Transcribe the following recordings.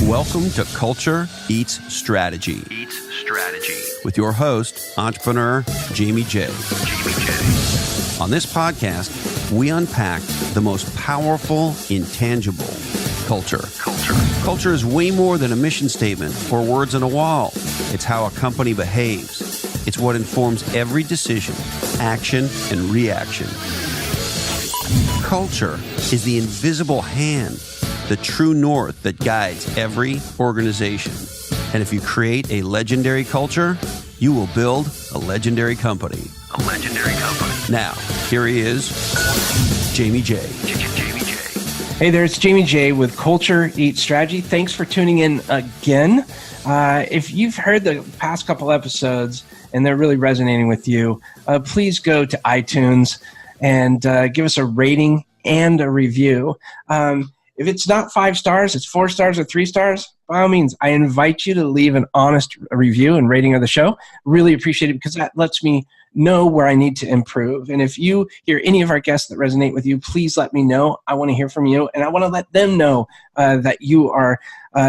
Welcome to Culture Eats Strategy. With your host, entrepreneur Jaime Jay. On this podcast, we unpack the most powerful intangible, culture. Culture is way more than a mission statement or words on a wall. It's how a company behaves. It's what informs every decision, action, and reaction. Culture is the invisible hand, the true north that guides every organization. And if you create a legendary culture, you will build a legendary company. Now, here he is, Jaime Jay. Hey there, it's Jaime Jay with Culture Eats Strategy. Thanks for tuning in again. If you've heard the past couple episodes and they're really resonating with you, please go to iTunes and give us a rating and a review. If it's not 5 stars, it's 4 stars or 3 stars, by all means, I invite you to leave an honest review and rating of the show. Really appreciate it because that lets me know where I need to improve. And if you hear any of our guests that resonate with you, please let me know. I want to hear from you, and I want to let them know that you are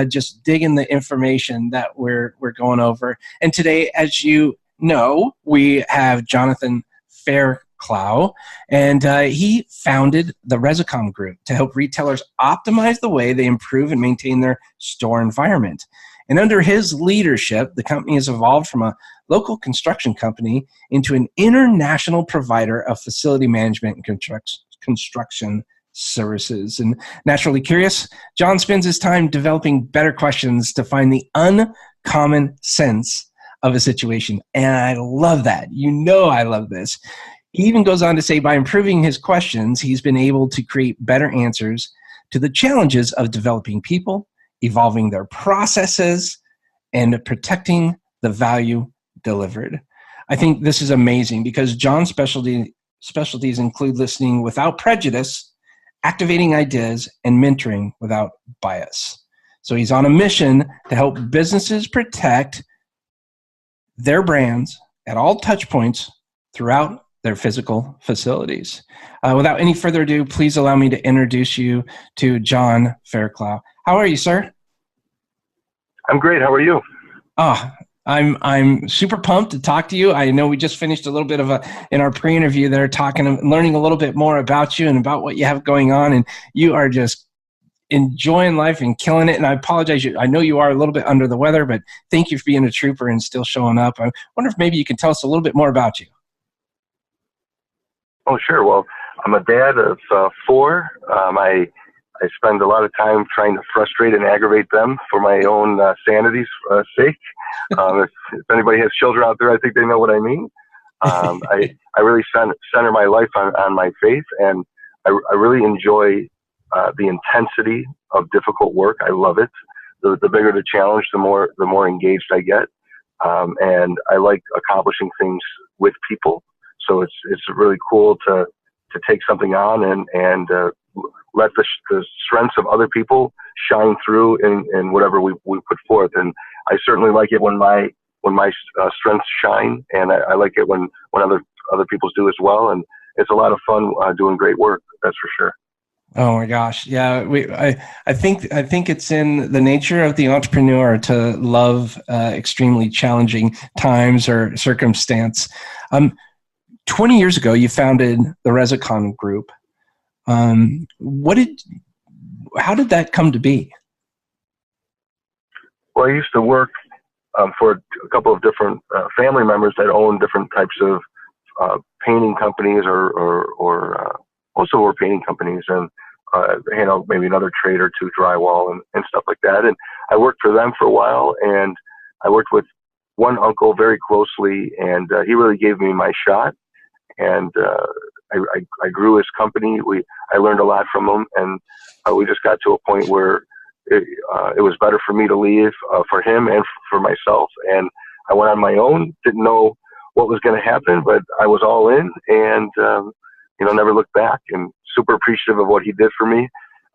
just digging the information that we're going over. And today, as you know, we have Jonathan Fairclough, and he founded the Resicom Group to help retailers optimize the way they improve and maintain their store environment. And under his leadership, the company has evolved from a local construction company into an international provider of facility management and construction services. And naturally curious, John spends his time developing better questions to find the uncommon sense of a situation. And I love that. You know I love this. He even goes on to say by improving his questions, he's been able to create better answers to the challenges of developing people, evolving their processes, and protecting the value delivered. I think this is amazing because John's specialties include listening without prejudice, activating ideas, and mentoring without bias. So he's on a mission to help businesses protect their brands at all touch points throughout their physical facilities. Without any further ado, please allow me to introduce you to John Fairclough. How are you, sir? I'm great. How are you? I'm super pumped to talk to you. I know we just finished a little bit of in our pre-interview there, talking and learning a little bit more about you and about what you have going on, and you are just enjoying life and killing it. And I apologize. I know you are a little bit under the weather, but thank you for being a trooper and still showing up. I wonder if maybe you can tell us a little bit more about you. Oh, sure. Well, I'm a dad of 4. I spend a lot of time trying to frustrate and aggravate them for my own sanity's sake. If anybody has children out there, I think they know what I mean. I really center my life on my faith, and I really enjoy the intensity of difficult work. I love it. The bigger the challenge, the more engaged I get, and I like accomplishing things with people. So it's really cool to take something on and let the strengths of other people shine through in whatever we put forth. And I certainly like it when my strengths shine, and I like it when other people's do as well. And it's a lot of fun doing great work. That's for sure. Oh my gosh. Yeah. I think it's in the nature of the entrepreneur to love extremely challenging times or circumstance. 20 years ago, you founded the Resicom Group. How did that come to be? Well, I used to work for a couple of different family members that own different types of painting companies or also were painting companies, and maybe another trade or two, drywall and stuff like that. And I worked for them for a while, and I worked with one uncle very closely, and he really gave me my shot. And I grew his company. I learned a lot from him, and we just got to a point where it was better for me to leave for him and for myself. And I went on my own. Didn't know what was going to happen, but I was all in, and never looked back. And super appreciative of what he did for me,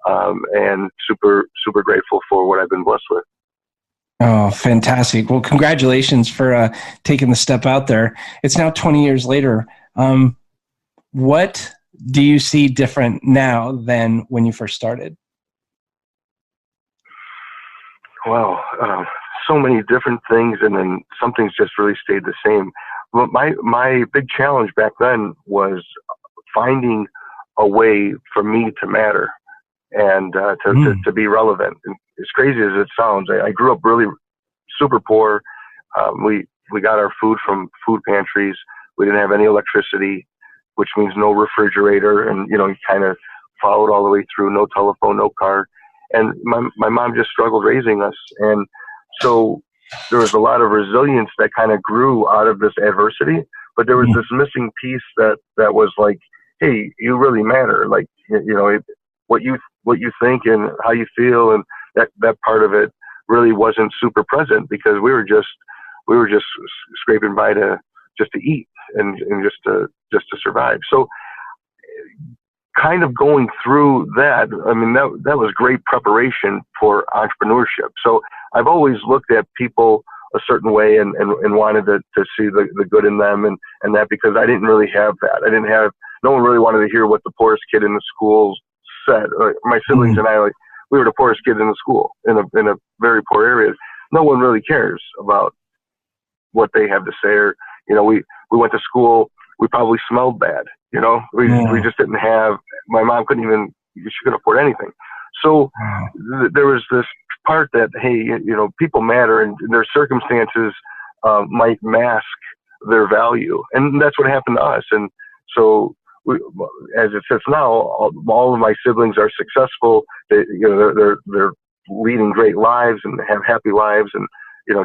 and super grateful for what I've been blessed with. Oh, fantastic! Well, congratulations for taking the step out there. It's now 20 years later. What do you see different now than when you first started? Well, so many different things, and then some things just really stayed the same. But my big challenge back then was finding a way for me to matter and to be relevant. And as crazy as it sounds, I grew up really super poor. We got our food from food pantries. We didn't have any electricity, which means no refrigerator, and you kind of followed all the way through. No telephone, no car, and my mom just struggled raising us, and so there was a lot of resilience that kind of grew out of this adversity. But there was this missing piece that was like, hey, you really matter. Like what you think and how you feel, and that part of it really wasn't super present because we were just scraping by to eat and just to survive. So kind of going through that, I mean, that was great preparation for entrepreneurship. So I've always looked at people a certain way and wanted to see the good in them and that, because I didn't really have that. No one really wanted to hear what the poorest kid in the school said. My siblings and I, we were the poorest kids in the school in a very poor area. No one really cares about what they have to say, or we went to school, we probably smelled bad, we just didn't have, my mom she couldn't afford anything. So there was this part that, hey, people matter, and their circumstances might mask their value, and that's what happened to us. And so as it sits now, all of my siblings are successful. They're leading great lives and have happy lives, and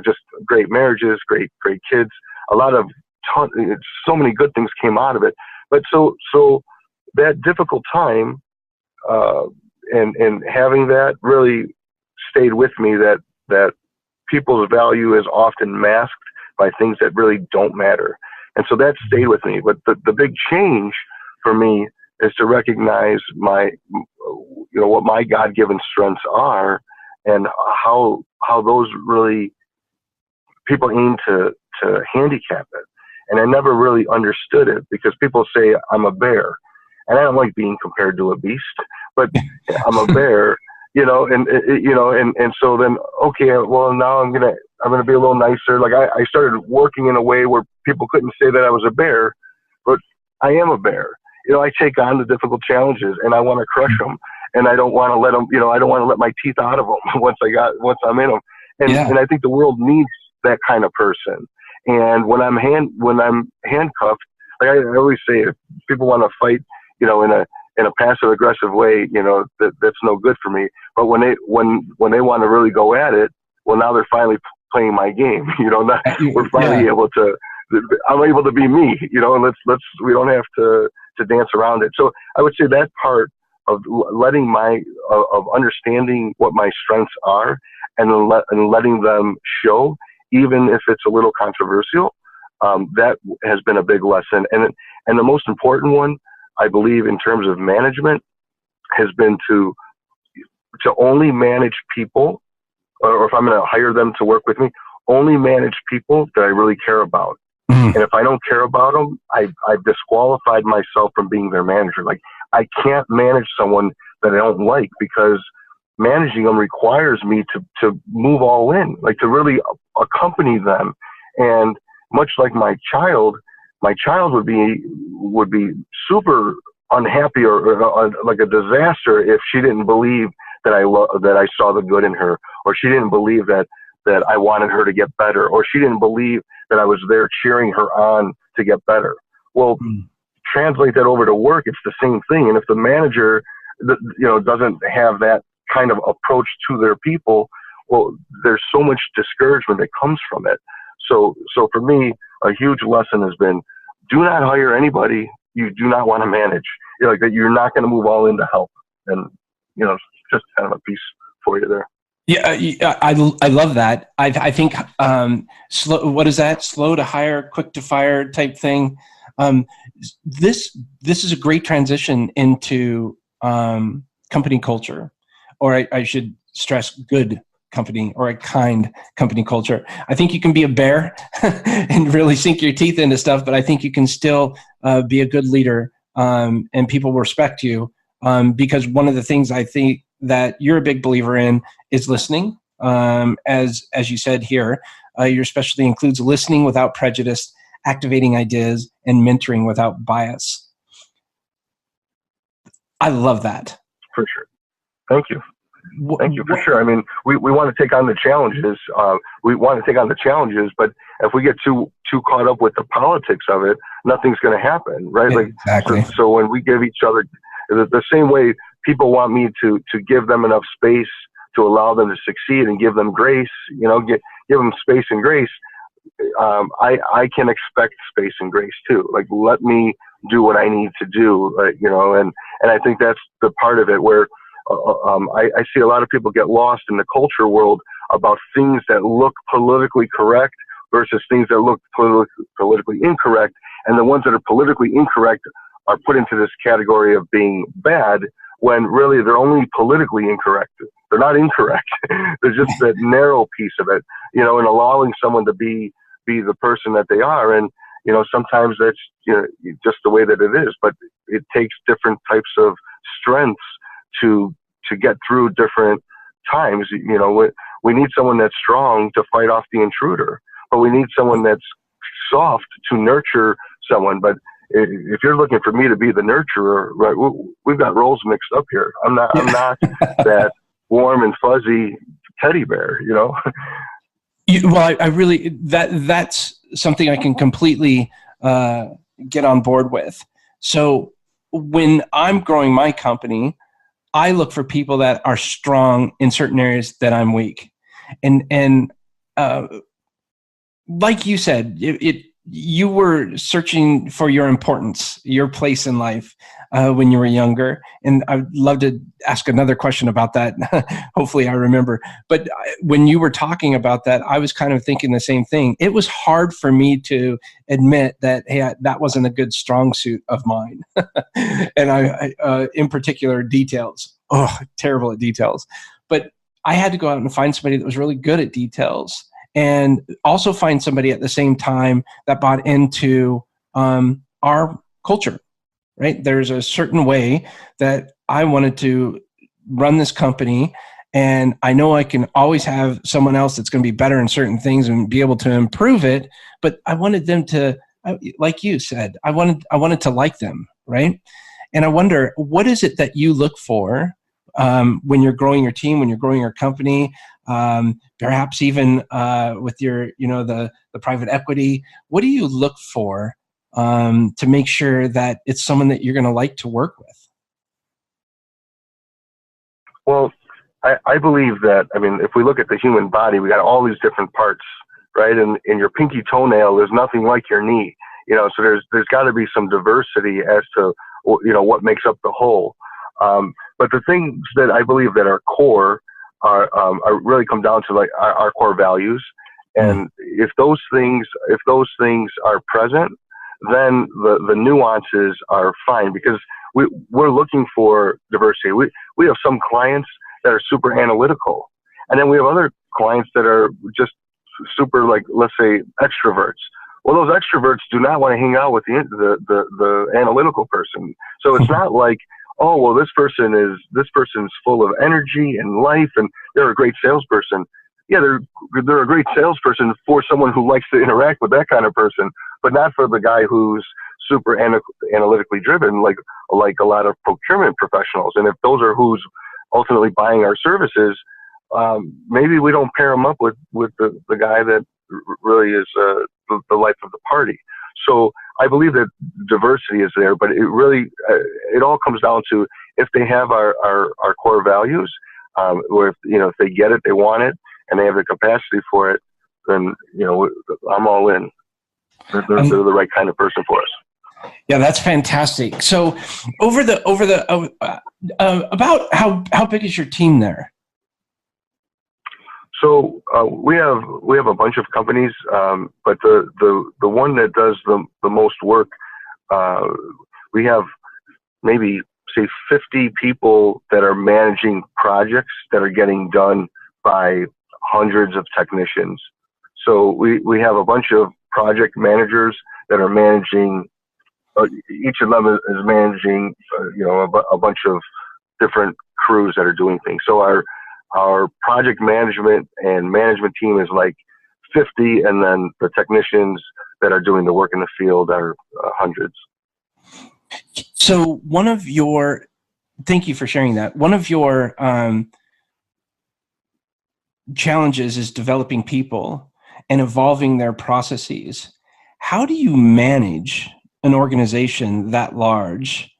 just great marriages, great kids. So many good things came out of it. But so that difficult time and having that really stayed with me, that people's value is often masked by things that really don't matter. And so that stayed with me. But the big change for me is to recognize what my God-given strengths are, and how those really people aim to handicap it. And I never really understood it, because people say I'm a bear, and I don't like being compared to a beast, but I'm a bear, and so then, okay, well, now I'm gonna be a little nicer. Like I started working in a way where people couldn't say that I was a bear, but I am a bear. I take on the difficult challenges, and I want to crush them, and I don't want to let them, I don't want to let my teeth out of them once I'm in them. And I think the world needs that kind of person. And when I'm handcuffed, like I always say, if people want to fight, in a passive aggressive way, that's no good for me. But when they want to really go at it, well, now they're finally playing my game. We're finally able to. I'm able to be me. And we don't have to dance around it. So I would say that part of of understanding what my strengths are, and letting them show, even if it's a little controversial, that has been a big lesson. And the most important one, I believe, in terms of management, has been to only manage people, or if I'm going to hire them to work with me, only manage people that I really care about. And if I don't care about them, I've disqualified myself from being their manager. Like, I can't manage someone that I don't like, because managing them requires me to move all in, like to really accompany them. And much like my child would be super unhappy or like a disaster if she didn't believe that I saw the good in her, or she didn't believe that I wanted her to get better, or she didn't believe that I was there cheering her on to get better. Well, translate that over to work, it's the same thing. And if the manager, doesn't have that kind of approach to their people, well, there's so much discouragement that comes from it. So for me, a huge lesson has been, do not hire anybody you do not want to manage. That you're not going to move all in to help. And, just kind of a piece for you there. Yeah, I love that. I think slow. What is that? Slow to hire, quick to fire type thing. This is a great transition into company culture, or I should stress, good company, or a kind company culture. I think you can be a bear and really sink your teeth into stuff, but I think you can still be a good leader, and people respect you, because one of the things I think that you're a big believer in is listening as you said here. Your specialty includes listening without prejudice, activating ideas, and mentoring without bias. I love that. For sure. Thank you. Thank you, for sure. I mean, we want to take on the challenges. But if we get too caught up with the politics of it, nothing's going to happen, right? Exactly. So when we give each other the same way people want me to give them enough space to allow them to succeed and give them grace, give them space and grace. I can expect space and grace too. Like, let me do what I need to do, and I think that's the part of it where I see a lot of people get lost in the culture world about things that look politically correct versus things that look politically incorrect. And the ones that are politically incorrect are put into this category of being bad, when really they're only politically incorrect. They're not incorrect. There's just that narrow piece of it, and allowing someone to be the person that they are. And, sometimes that's, just the way that it is, but it takes different types of strengths to get through different times. We need someone that's strong to fight off the intruder, but we need someone that's soft to nurture someone. But if you're looking for me to be the nurturer, right, we've got roles mixed up here. I'm not that warm and fuzzy teddy bear, Well, I really, that's something I can completely get on board with. So when I'm growing my company, I look for people that are strong in certain areas that I'm weak. And like you said, you were searching for your importance, your place in life when you were younger. And I'd love to ask another question about that. Hopefully I remember. But when you were talking about that, I was kind of thinking the same thing. It was hard for me to admit that, hey, that wasn't a good strong suit of mine. And I in particular, details. Oh, terrible at details. But I had to go out and find somebody that was really good at details, and also find somebody at the same time that bought into our culture, right? There's a certain way that I wanted to run this company, and I know I can always have someone else that's going to be better in certain things and be able to improve it, but I wanted them to, like you said, I wanted to like them, right? And I wonder, what is it that you look for when you're growing your team, when you're growing your company, perhaps even with your, the private equity? What do you look for to make sure that it's someone that you're going to like to work with? Well, I believe that, if we look at the human body, we got all these different parts, right? And in your pinky toenail is nothing like your knee, so there's got to be some diversity as to, what makes up the whole. But the things that I believe that are core are really come down to like our core values. And if those things are present, then the nuances are fine, because we're looking for diversity. We have some clients that are super analytical, and then we have other clients that are just super, like, let's say, extroverts. Well, those extroverts do not want to hang out with the analytical person. So it's not like, oh, well, this person's full of energy and life, and they're a great salesperson. Yeah, they're a great salesperson for someone who likes to interact with that kind of person, but not for the guy who's super analytically driven, like a lot of procurement professionals. And if those are who's ultimately buying our services, maybe we don't pair them up with the guy that really is the life of the party. So I believe that diversity is there, but it really, it all comes down to if they have our core values, or if they get it, they want it, and they have the capacity for it, then, I'm all in. They're the right kind of person for us. Yeah, that's fantastic. So about how big is your team there? So we have a bunch of companies, but the one that does the most work, we have maybe, say, 50 people that are managing projects that are getting done by hundreds of technicians. So we have a bunch of project managers that are managing. Each of them is managing, a bunch of different crews that are doing things. So our project management and management team is like 50, and then the technicians that are doing the work in the field are hundreds. So thank you for sharing that. One of your challenges is developing people and evolving their processes. How do you manage an organization that large?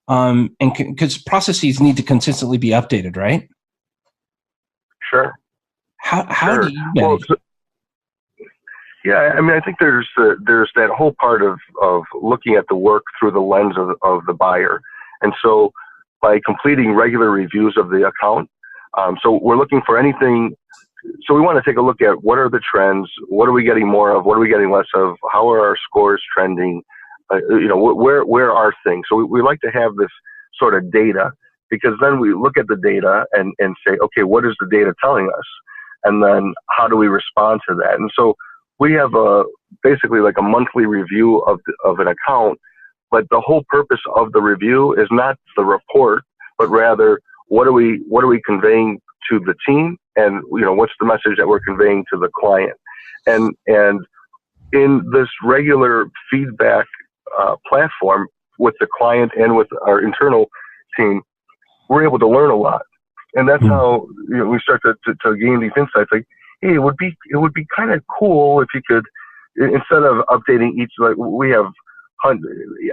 And because processes need to consistently be updated, right? Sure. How do you manage? Well, yeah, I mean, I think there's that whole part of looking at the work through the lens of the buyer. And so by completing regular reviews of the account, so we're looking for anything. So we want to take a look at what are the trends, what are we getting more of, what are we getting less of, how are our scores trending, where are things. So we like to have this sort of data, because then we look at the data and say, okay, what is the data telling us? And then how do we respond to that? And so we have basically like a monthly review of an account, but the whole purpose of the review is not the report, but rather what are we conveying to the team, and what's the message that we're conveying to the client, and in this regular feedback platform with the client and with our internal team, we're able to learn a lot, and that's how we start to gain these insights. Like, hey, it would be kind of cool if you could, instead of updating each, like we have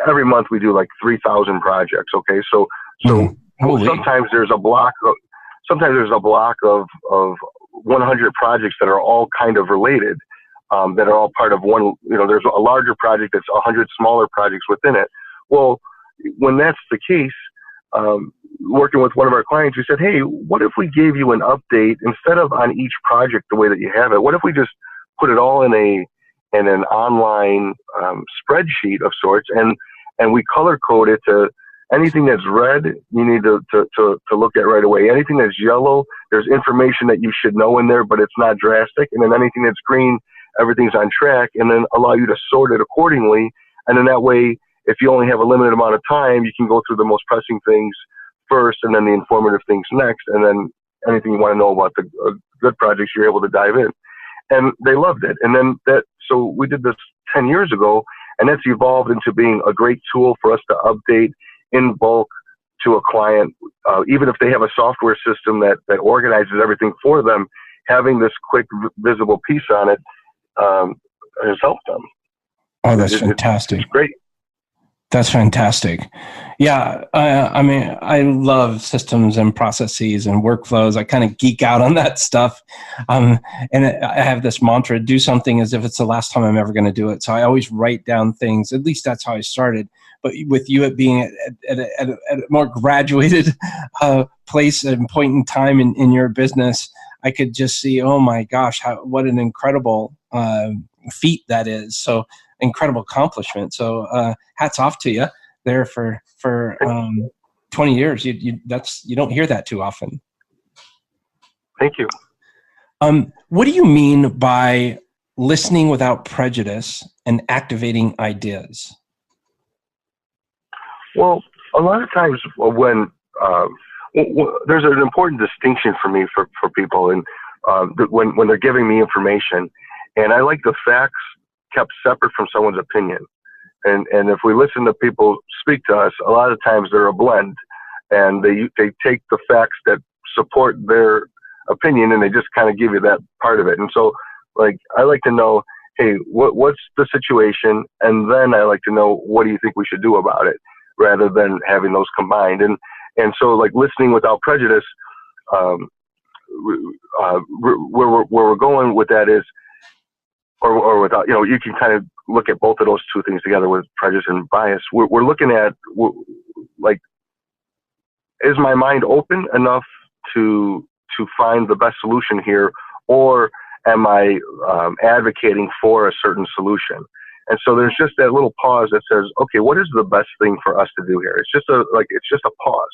every month we do like 3,000 projects. Okay, so sometimes there's a block of 100 projects that are all kind of related, that are all part of one. There's a larger project that's 100 smaller projects within it. Well, when that's the case, working with one of our clients, we said, hey, what if we gave you an update instead of on each project the way that you have it? What if we just put it all in an online spreadsheet of sorts, and we color code it to anything that's red, you need to look at right away. Anything that's yellow, there's information that you should know in there, but it's not drastic. And then anything that's green, everything's on track, and then allow you to sort it accordingly. And then that way, if you only have a limited amount of time, you can go through the most pressing things first, and then the informative things next, and then anything you want to know about the good projects, you're able to dive in. And they loved it. And then so we did this 10 years ago, and that's evolved into being a great tool for us to update in bulk to a client, even if they have a software system that organizes everything for them. Having this quick, visible piece on it has helped them. Oh, that's fantastic! It's great. That's fantastic. Yeah, I mean, I love systems and processes and workflows. I kind of geek out on that stuff. And I have this mantra, do something as if it's the last time I'm ever going to do it. So I always write down things. At least that's how I started. But with you at being at a more graduated place and point in time in your business, I could just see, oh my gosh, what an incredible feat that is. So incredible accomplishment. So hats off to you there for 20 years. You don't hear that too often. Thank you. What do you mean by listening without prejudice and activating ideas? Well, a lot of times when there's an important distinction for me for people, and when they're giving me information, and I like the facts kept separate from someone's opinion. And if we listen to people speak to us, a lot of times they're a blend, and they take the facts that support their opinion and they just kind of give you that part of it. And so, like, I like to know, hey, what's the situation? And then I like to know, what do you think we should do about it, rather than having those combined. And so, like, listening without prejudice, where we're going with that is, or without, you can kind of look at both of those two things together with prejudice and bias. We're looking at, like, is my mind open enough to find the best solution here, or am I advocating for a certain solution? And so there's just that little pause that says, okay, what is the best thing for us to do here? It's just a pause.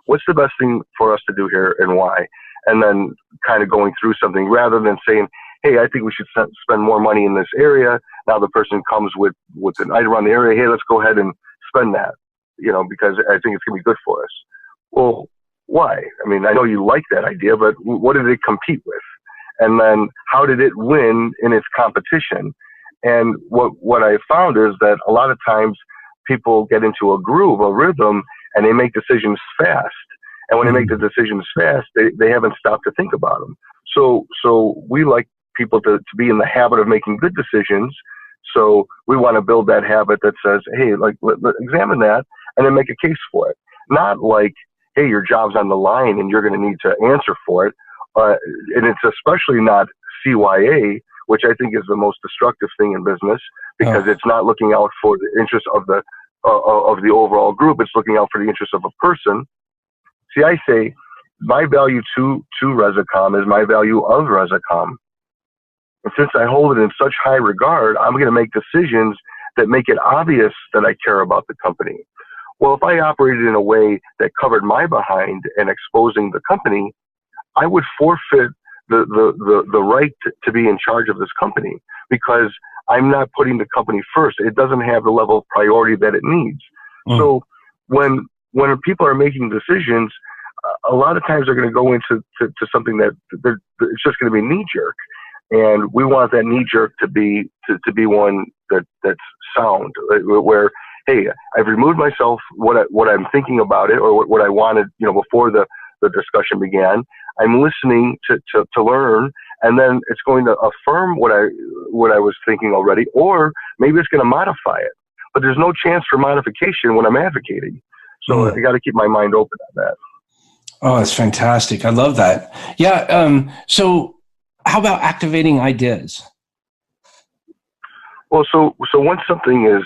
What's the best thing for us to do here, and why? And then kind of going through something, rather than saying, hey, I think we should spend more money in this area. Now the person comes with an item around the area. Hey, let's go ahead and spend that, because I think it's going to be good for us. Well, why? I mean, I know you like that idea, but what did it compete with? And then how did it win in its competition? And what I found is that a lot of times people get into a groove, a rhythm, and they make decisions fast. And when they make the decisions fast, they haven't stopped to think about them. So we like people to be in the habit of making good decisions. So we want to build that habit that says, hey, like, let examine that and then make a case for it. Not like, hey, your job's on the line and you're going to need to answer for it. And it's especially not CYA, which I think is the most destructive thing in business, because it's not looking out for the interest of the overall group. It's looking out for the interest of a person. See, I say my value to Resicom is my value of Resicom. And since I hold it in such high regard, I'm going to make decisions that make it obvious that I care about the company. Well, if I operated in a way that covered my behind and exposing the company, I would forfeit the right to be in charge of this company, because I'm not putting the company first. It doesn't have the level of priority that it needs. So when people are making decisions, a lot of times they're going to go into something that it's just going to be knee jerk. And we want that knee jerk to be one that's sound, where, hey, I've removed myself what I'm thinking about it, or what I wanted, before the discussion began. I'm listening to learn, and then it's going to affirm what I was thinking already, or maybe it's going to modify it. But there's no chance for modification when I'm advocating. So I got to keep my mind open on that. Oh, that's fantastic. I love that. Yeah. So how about activating ideas? Well, so once something is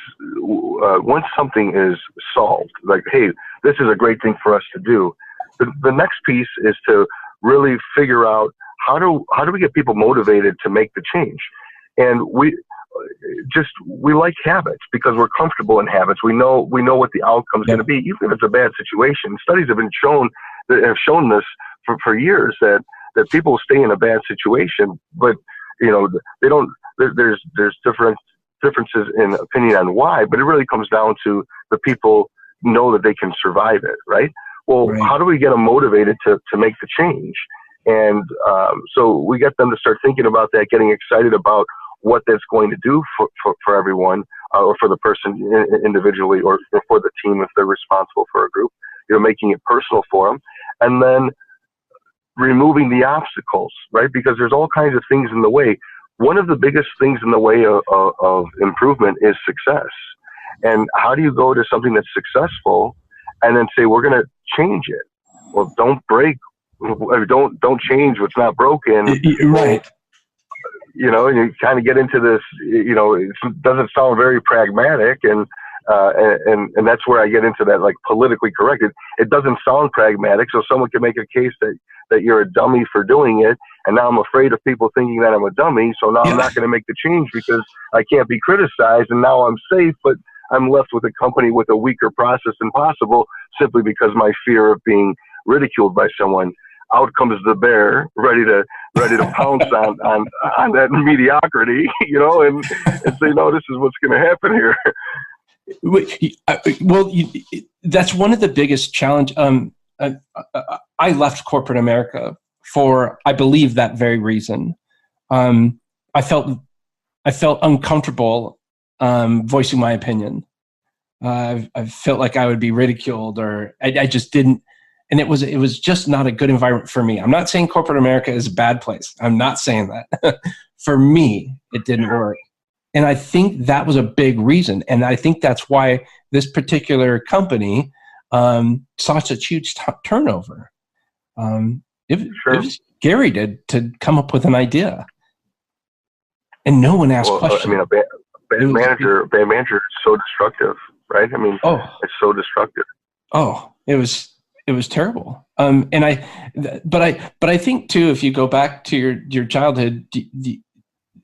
solved, like, hey, this is a great thing for us to do. The next piece is to really figure out how do we get people motivated to make the change. And we like habits because we're comfortable in habits. We know what the outcome is going to be, even if it's a bad situation. Studies have shown this for years that people stay in a bad situation, but they don't. There's differences in opinion on why, but it really comes down to the people know that they can survive it, right? Well, how do we get them motivated to make the change? And so we get them to start thinking about that, getting excited about what that's going to do for everyone, or for the person individually, or for the team if they're responsible for a group, making it personal for them. And then removing the obstacles, right? Because there's all kinds of things in the way. One of the biggest things in the way of improvement is success. And how do you go to something that's successful and then say, we're going to change it? Well, don't don't change what's not broken. Right. And you kind of get into this, it doesn't sound very pragmatic, and that's where I get into that, like, politically correct. It doesn't sound pragmatic, so someone can make a case that you're a dummy for doing it, and now I'm afraid of people thinking that I'm a dummy, so now I'm not going to make the change because I can't be criticized, and now I'm safe, but I'm left with a company with a weaker process than possible, simply because my fear of being ridiculed by someone. Out comes the bear, ready to pounce on that mediocrity, and say, no, this is what's going to happen here. Well, that's one of the biggest challenge. I left corporate America for, I believe, that very reason. I felt uncomfortable voicing my opinion. I felt like I would be ridiculed, or I just didn't. And it was just not a good environment for me. I'm not saying corporate America is a bad place. I'm not saying that. For me, it didn't work. And I think that was a big reason. And I think that's why this particular company saw such huge turnover. It was scary to come up with an idea. And no one asked questions. I mean, a bad manager is so destructive, right? I mean, it's so destructive. Oh, it was terrible. But I think too, if you go back to your childhood,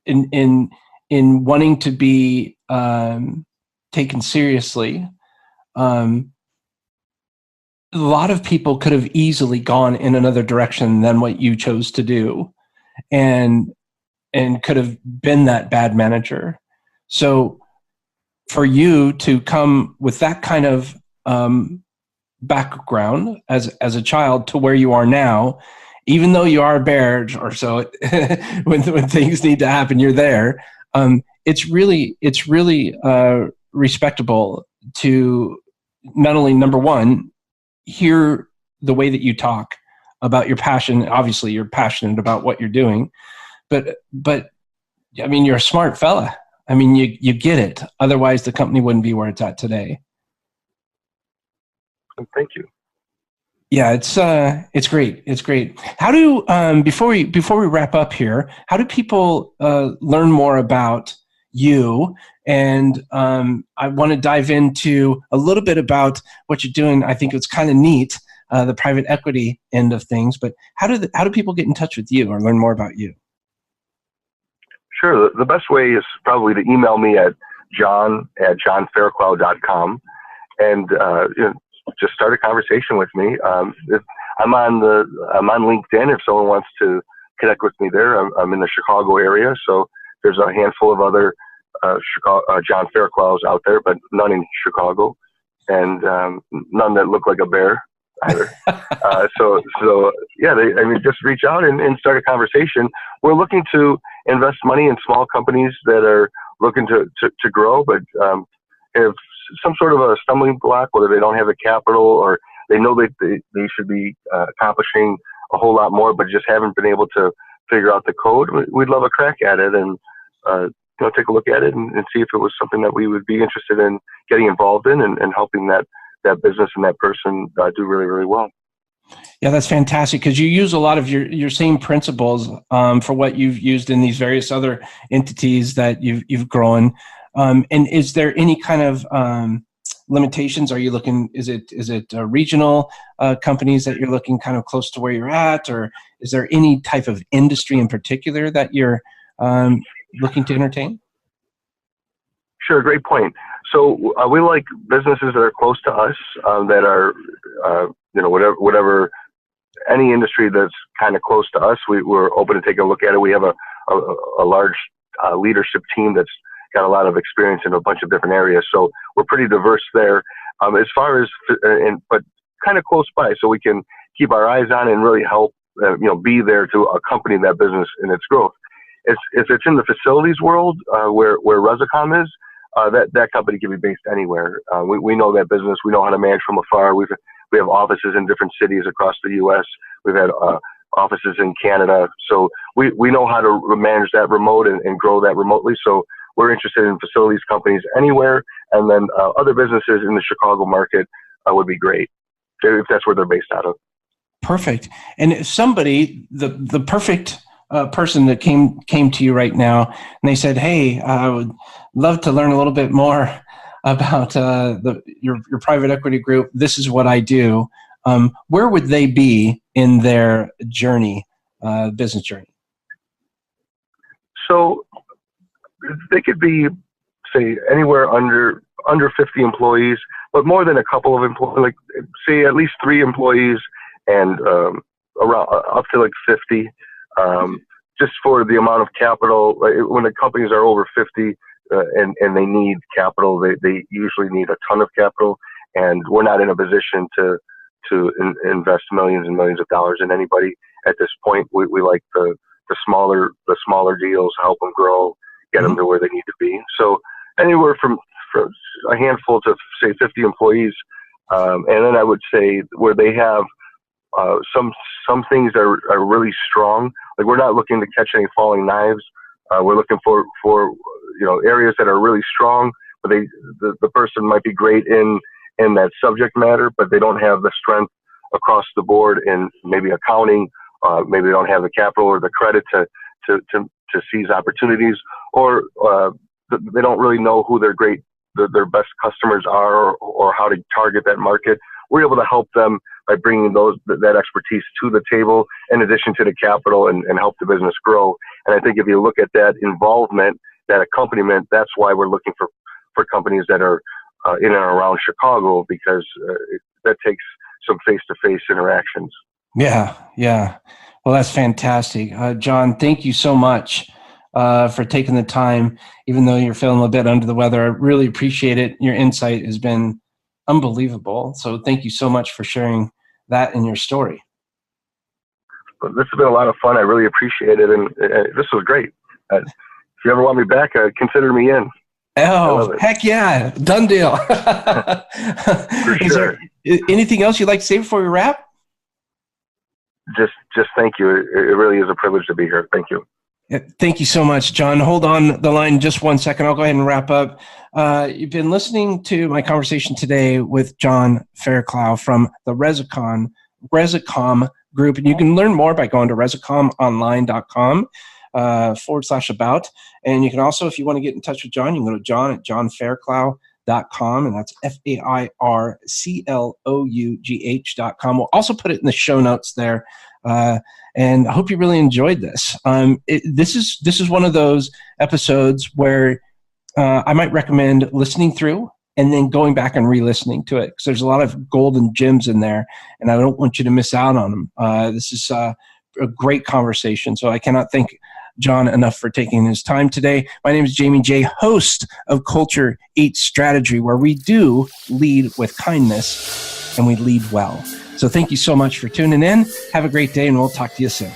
in wanting to be taken seriously, a lot of people could have easily gone in another direction than what you chose to do, and could have been that bad manager. So for you to come with that kind of background as a child to where you are now, even though you are a bear or so, when things need to happen, you're there. It's really respectable to not only, number one, hear the way that you talk about your passion. Obviously, you're passionate about what you're doing, but I mean, you're a smart fella. I mean, you get it. Otherwise, the company wouldn't be where it's at today. Thank you. Yeah, it's great. It's great. How do before we wrap up here, how do people learn more about you? And I want to dive into a little bit about what you're doing. I think it's kind of neat, the private equity end of things. But how do people get in touch with you or learn more about you? Sure. The best way is probably to email me at john@johnfairclough.com, and just start a conversation with me. I'm on LinkedIn. If someone wants to connect with me there, I'm in the Chicago area, so there's a handful of other John Faircloughs out there, but none in Chicago, and none that look like a bear either. So yeah, just reach out and start a conversation. We're looking to invest money in small companies that are looking to grow, but have some sort of a stumbling block, whether they don't have the capital or they know that they should be accomplishing a whole lot more, but just haven't been able to figure out the code. We'd love a crack at it and take a look at it and see if it was something that we would be interested in getting involved in and helping that business and that person do really, really well. Yeah, that's fantastic, because you use a lot of your same principles for what you've used in these various other entities that you've grown. And is there any kind of limitations? Are you looking? Is it regional companies that you're looking kind of close to where you're at, or is there any type of industry in particular that you're looking to entertain? Sure, great point. So we like businesses that are close to us, that are whatever any industry that's kind of close to us. We're open to take a look at it. We have a large leadership team that's got a lot of experience in a bunch of different areas, so we're pretty diverse there. As far as but kind of close by, so we can keep our eyes on and really help be there to accompany that business in its growth. If it's in the facilities world, where Resicom is, that company can be based anywhere. We know that business. We know how to manage from afar. We have offices in different cities across the U.S. We've had offices in Canada, so we know how to manage that remote and grow that remotely. So we're interested in facilities companies anywhere, and then other businesses in the Chicago market would be great if that's where they're based out of. Perfect. And if somebody, the perfect person that came to you right now, and they said, "Hey, I would love to learn a little bit more about your private equity group. This is what I do." Where would they be in their journey, business journey? So they could be, say, anywhere under 50 employees, but more than a couple of employees, like say at least 3 employees and around up to like 50. Just for the amount of capital, when the companies are over 50 and they need capital, they usually need a ton of capital, and we're not in a position to invest millions and millions of dollars in anybody at this point. We like the smaller deals, help them grow, get them to where they need to be. So anywhere from a handful to say 50 employees, and then I would say where they have some things are really strong. Like, we're not looking to catch any falling knives. We're looking for areas that are really strong, but the person might be great in that subject matter, but they don't have the strength across the board in maybe accounting. Maybe they don't have the capital or the credit to seize opportunities, or they don't really know who their best customers are, or how to target that market. We're able to help them by bringing that expertise to the table, in addition to the capital, and help the business grow. And I think if you look at that involvement, that accompaniment, that's why we're looking for companies that are in and around Chicago, because that takes some face-to-face interactions. Yeah. Well, that's fantastic. John, thank you so much for taking the time, even though you're feeling a bit under the weather. I really appreciate it. Your insight has been unbelievable. So thank you so much for sharing that in your story. Well, this has been a lot of fun. I really appreciate it. And this was great. If you ever want me back, consider me in. Oh, heck yeah. Done deal. For Is sure. there anything else you'd like to say before we wrap? Just thank you. It really is a privilege to be here. Thank you. Thank you so much, John. Hold on the line just 1 second. I'll go ahead and wrap up. You've been listening to my conversation today with John Fairclough from the Resicom Group. And you can learn more by going to resicomonline.com /about. And you can also, if you want to get in touch with John, you can go to John at johnfairclough.com, and that's FAIRCLOUGH.com. We'll also put it in the show notes there. And I hope you really enjoyed this. This is one of those episodes where I might recommend listening through and then going back and re-listening to it, because there's a lot of golden gems in there, and I don't want you to miss out on them. This is a great conversation, so I cannot thank John enough for taking his time today. My name is Jaime Jay, host of Culture Eats Strategy, where we do lead with kindness and we lead well. So thank you so much for tuning in. Have a great day, and we'll talk to you soon.